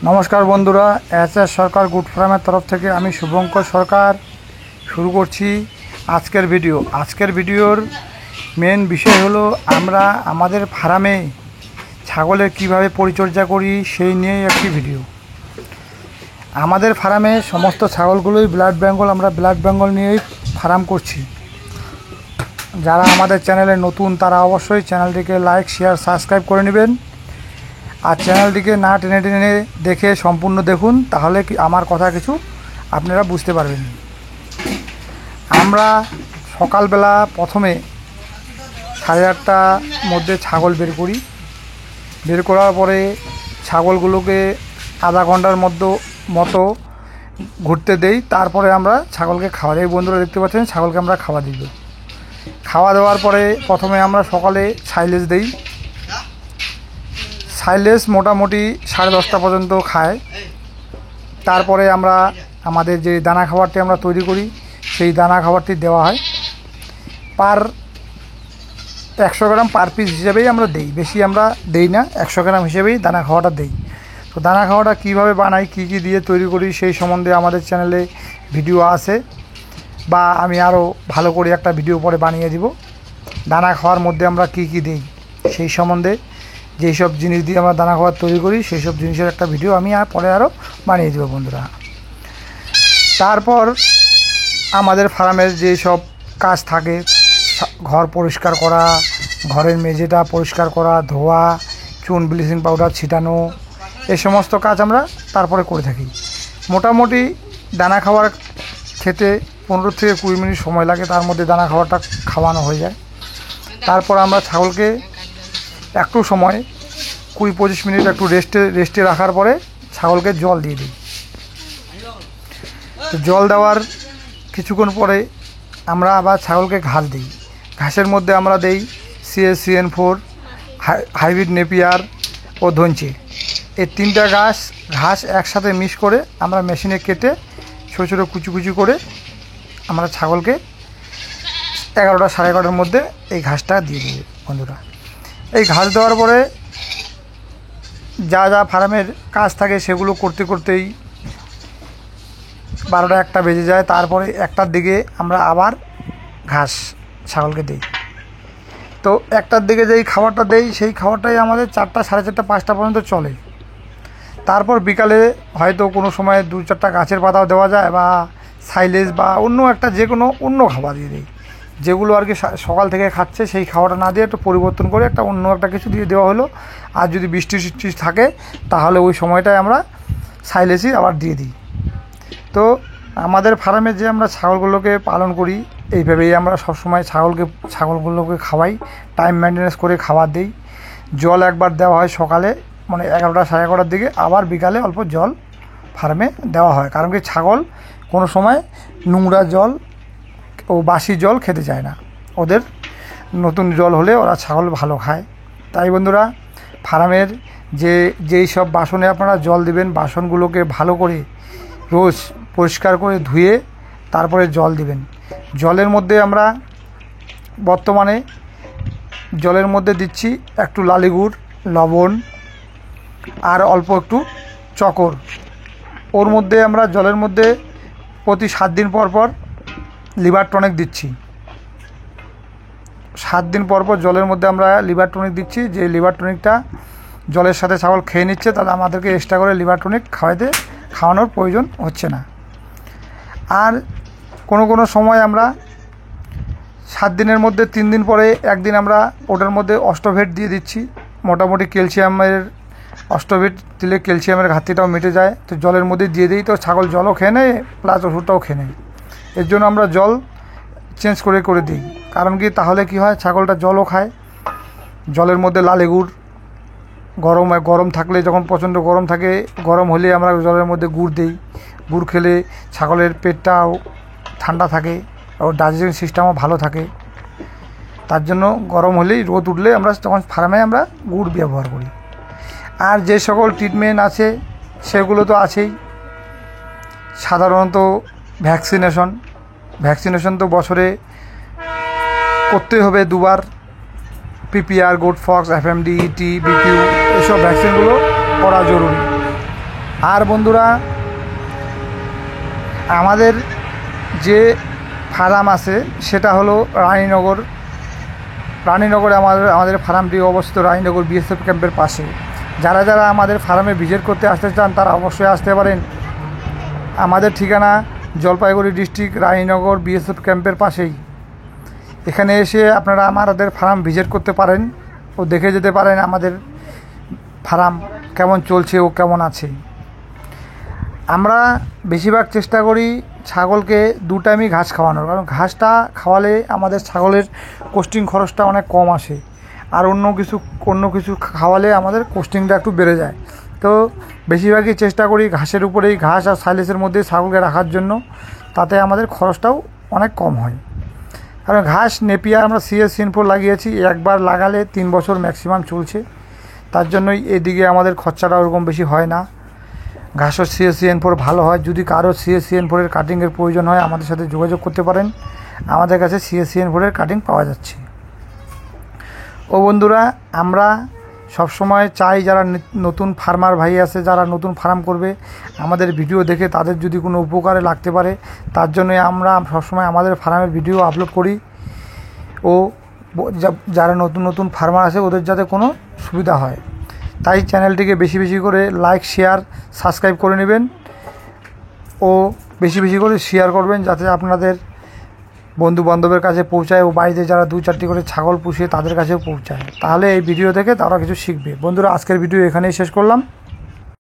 নমস্কার বন্ধুরা, এস সরকার গুড ফার্মের তরফ থেকে আমি শুভঙ্কর সরকার শুরু করছি আজকের ভিডিওর মেন বিষয় হলো আমরা আমাদের ফার্মে ছাগলের কিভাবে পরিচর্যা করি সেই নিয়েই একটি ভিডিও। আমাদের ফার্মে সমস্ত ছাগলগুলোই ব্লাড বেঙ্গল, আমরা ব্লাড বেঙ্গল নিয়েই ফার্ম করছি। যারা আমাদের চ্যানেলে নতুন তারা অবশ্যই চ্যানেলটিকে লাইক, শেয়ার, সাবস্ক্রাইব করে নেবেন। আর চ্যানেলটিকে না টেনে টেনে দেখে সম্পূর্ণ দেখুন, তাহলে আমার কথা কিছু আপনারা বুঝতে পারবেন। আমরা সকালবেলা প্রথমে 8:30টার মধ্যে ছাগল বের করার পরে ছাগলগুলোকে আধা ঘন্টার মতো ঘুরতে দেই। তারপরে আমরা ছাগলকে খাওয়া দিই। বন্ধুরা দেখতে পাচ্ছেন ছাগলকে আমরা খাওয়া দেওয়ার পরে প্রথমে আমরা সকালে সাইলেজ দিই। সাইলেজ মোটামুটি 10:30 পর্যন্ত খায়। তারপরে আমরা আমাদের যে দানা খাবারটি আমরা তৈরি করি সেই দানা খাবারটি দেওয়া হয়। 100 গ্রাম পার পিস হিসেবেই আমরা দিই, বেশি আমরা দিই না, 100 গ্রাম হিসেবেই দানা খাওয়াটা দিই। তো দানা খাওয়াটা কীভাবে বানাই, কী দিয়ে তৈরি করি সেই সম্বন্ধে আমাদের চ্যানেলে ভিডিও আছে, বা আমি আরও ভালো করে একটা ভিডিও পরে বানিয়ে দিব। দানা খাওয়ার মধ্যে আমরা কী দিই সেই সম্বন্ধে, যেই সব জিনিস দিয়ে আমরা দানা খাবার তৈরি করি সেই সব জিনিসের একটা ভিডিও আমি পরে আরও বানিয়ে দেবো বন্ধুরা। তারপর আমাদের ফার্মের যে সব কাজ থাকে, ঘর পরিষ্কার করা, ঘরের মেঝেটা পরিষ্কার করা, ধোয়া, চুন ব্লিচিং পাউডার ছিটানো, এই সমস্ত কাজ আমরা তারপরে করে থাকি। মোটামুটি দানা খাবার খেতে 15 থেকে 20 মিনিট সময় লাগে, তার মধ্যে দানা খাবারটা খাওয়ানো হয়ে যায়। তারপর আমরা ছাগলকে একটু সময় 20-25 মিনিট একটু রেস্টে রাখার পরে ছাগলকে জল দিয়ে দিই। তো জল দেওয়ার কিছুক্ষণ পরে আমরা আবার ছাগলকে ঘাস দিই। ঘাসের মধ্যে আমরা দিই CN4, হাইব্রিড নেপিয়ার ও ধনচে। এই 3টা ঘাস একসাথে মিক্স করে আমরা মেশিনে কেটে ছোটো ছোটো কুচি করে আমরা ছাগলকে 11টা 11:30টার মধ্যে এই ঘাসটা দিয়ে দিই বন্ধুরা। এই ঘাস দেওয়ার পরে যা ফার্মের কাজ থাকে সেগুলো করতেই 12টা 1টা বেজে যায়। তারপরে 1টার দিকে আমরা আবার ঘাস ছাগলকে দিই। তো 1টার দিকে যেই খাবারটা দেই সেই খাবারটাই আমাদের 4টা 4:30 5টা পর্যন্ত চলে। তারপর বিকালে হয়তো কোনো সময় 2-4টা গাছের পাতাও দেওয়া যায়, বা সাইলেজ বা অন্য একটা যে কোনো অন্য খাবার দিয়ে দিই, যেগুলো আর কি সকাল থেকে খাচ্ছে সেই খাবারটা না দিয়ে একটু পরিবর্তন করে অন্য একটা কিছু দিয়ে দেওয়া হলো। আর যদি বৃষ্টি থাকে তাহলে ওই সময়টায় আমরা সাইলেজই আবার দিয়ে দিই। তো আমাদের ফার্মে যে আমরা ছাগলগুলোকে পালন করি এইভাবেই আমরা সবসময় ছাগলগুলোকে খাওয়াই, টাইম মেনটেন্যান্স করে খাবার দিই। জল একবার দেওয়া হয় সকালে, মানে 11টা 11:30টার দিকে, আবার বিকালে অল্প জল ফার্মে দেওয়া হয়। কারণ কি ছাগল কোনো সময় নোংরা জল ও বাসি জল খেতে চায় না, ওদের নতুন জল হলে ওরা ছাগল ভালো খায়। তাই বন্ধুরা, ফার্মের যেই সব বাসনে আপনারা জল দিবেন, বাসনগুলোকে ভালো করে রোজ পরিষ্কার করে ধুয়ে তারপরে জল দিবেন। জলের মধ্যে আমরা বর্তমানে দিচ্ছি একটু লালি গুড়, লবণ আর অল্প একটু চকর। ওর মধ্যে আমরা জলের মধ্যে প্রতি 7 দিন পর লিভার টনিক দিচ্ছি। 7 দিন পর জলের মধ্যে আমরা লিভার টনিক দিচ্ছি। যে লিভার টনিকটা জলের সাথে ছাগল খেয়ে নিচ্ছে, তাহলে আমাদেরকে এক্সট্রা করে লিভার টনিক খাওয়ানোর প্রয়োজন হচ্ছে না। আর কোনো সময় আমরা 7 দিনের মধ্যে 3 দিন পরে একদিন আমরা ওটার মধ্যে অস্টোভেট দিয়ে দিচ্ছি। মোটামুটি অস্টোভেট দিলে ক্যালসিয়ামের ঘাটতিটাও মিটে যায়। তো জলের মধ্যে দিয়ে দিই, তো ছাগল জলও খেয়ে নেয় প্লাস ওষুধটাও খেয়ে নেয়। এর জন্য আমরা জল চেঞ্জ করে দিই। কারণ কি, তাহলে কি হয়, ছাগলটা জলও খায়। জলের মধ্যে লালি গুড়, গরম থাকলে, যখন প্রচণ্ড গরম থাকে, গরম হলে আমরা জলের মধ্যে গুড় দিই। গুড় খেলে ছাগলের পেটটাও ঠান্ডা থাকে, ও ডাইজেশন সিস্টেমও ভালো থাকে। তার জন্য গরম হলেই, রোদ উঠলে আমরা তখন ফার্মে আমরা গুড় ব্যবহার করি। আর যে সকল ট্রিটমেন্ট আছে সেগুলো তো আছেই। সাধারণত ভ্যাকসিনেশন তো বছরে করতেই হবে 2বার। PPR, good Fox, FMD, ET, BQ, এসব ভ্যাকসিনগুলো করা জরুরি। আর বন্ধুরা, আমাদের যে ফার্ম আছে সেটা হলো রানীনগরে আমাদের ফার্মটি অবস্থিত রানীনগর বিএসএফ ক্যাম্পের পাশে। যারা যারা আমাদের ফার্মে ভিজিট করতে আসতে চান তারা অবশ্যই আসতে পারেন। আমাদের ঠিকানা জলপাইগুড়ি ডিস্ট্রিক্ট, রানীনগর বিএসএফ ক্যাম্পের পাশেই। এখানে এসে আপনারা আমাদের ফার্ম ভিজিট করতে পারেন ও দেখে যেতে পারেন আমাদের ফার্ম কেমন চলছে ও কেমন আছে। আমরা বেশিরভাগ চেষ্টা করি ছাগলকে 2 টাইমই ঘাস খাওয়ানোর, কারণ ঘাসটা খাওয়ালে আমাদের ছাগলের কোস্টিং খরচটা অনেক কম আসে, আর অন্য কিছু খাওয়ালে আমাদের কোস্টিংটা একটু বেড়ে যায়। তো বেশিরভাগই চেষ্টা করি ঘাসের উপরেই, ঘাস আর সাইলেজের মধ্যে ছাগলকে রাখার জন্য, তাতে আমাদের খরচটাও অনেক কম হয়। কারণ ঘাস নেপিয়ার আমরা CS-CN4 লাগিয়েছি, একবার লাগালে 3 বছর ম্যাক্সিমাম চলছে, তার জন্যই এদিকে আমাদের খরচাটা ওরকম বেশি হয় না। ঘাসও CS-CN4 ভালো হয়। যদি কারো CS-CN4 এর কাটিংয়ের প্রয়োজন হয় আমাদের সাথে যোগাযোগ করতে পারেন, আমাদের কাছে CS-CN4 এর কাটিং পাওয়া যাচ্ছে। ও বন্ধুরা, আমরা সবসময় চাই যারা নতুন ফার্মার ভাই আছে, যারা নতুন ফার্ম করবে, আমাদের ভিডিও দেখে তাদের যদি কোনো উপকারে লাগতে পারে, তার জন্যই আমরা সবসময় আমাদের ফার্মের ভিডিও আপলোড করি। ও যারা নতুন ফার্মার আছে ওদের যাতে কোনো সুবিধা হয়, তাই চ্যানেলটিকে বেশি বেশি করে লাইক, শেয়ার, সাবস্ক্রাইব করে নেবেন ও বেশি বেশি করে শেয়ার করবেন, যাতে আপনাদের বন্ধু বান্ধবের কাছে পৌঁছায় ও বাড়িতে যারা 2-4টি করে ছাগল পুষে তাদের কাছেও পৌঁছায়। তাহলে এই ভিডিও দেখে তারা কিছু শিখবে। বন্ধুরা, আজকের ভিডিও এখানেই শেষ করলাম।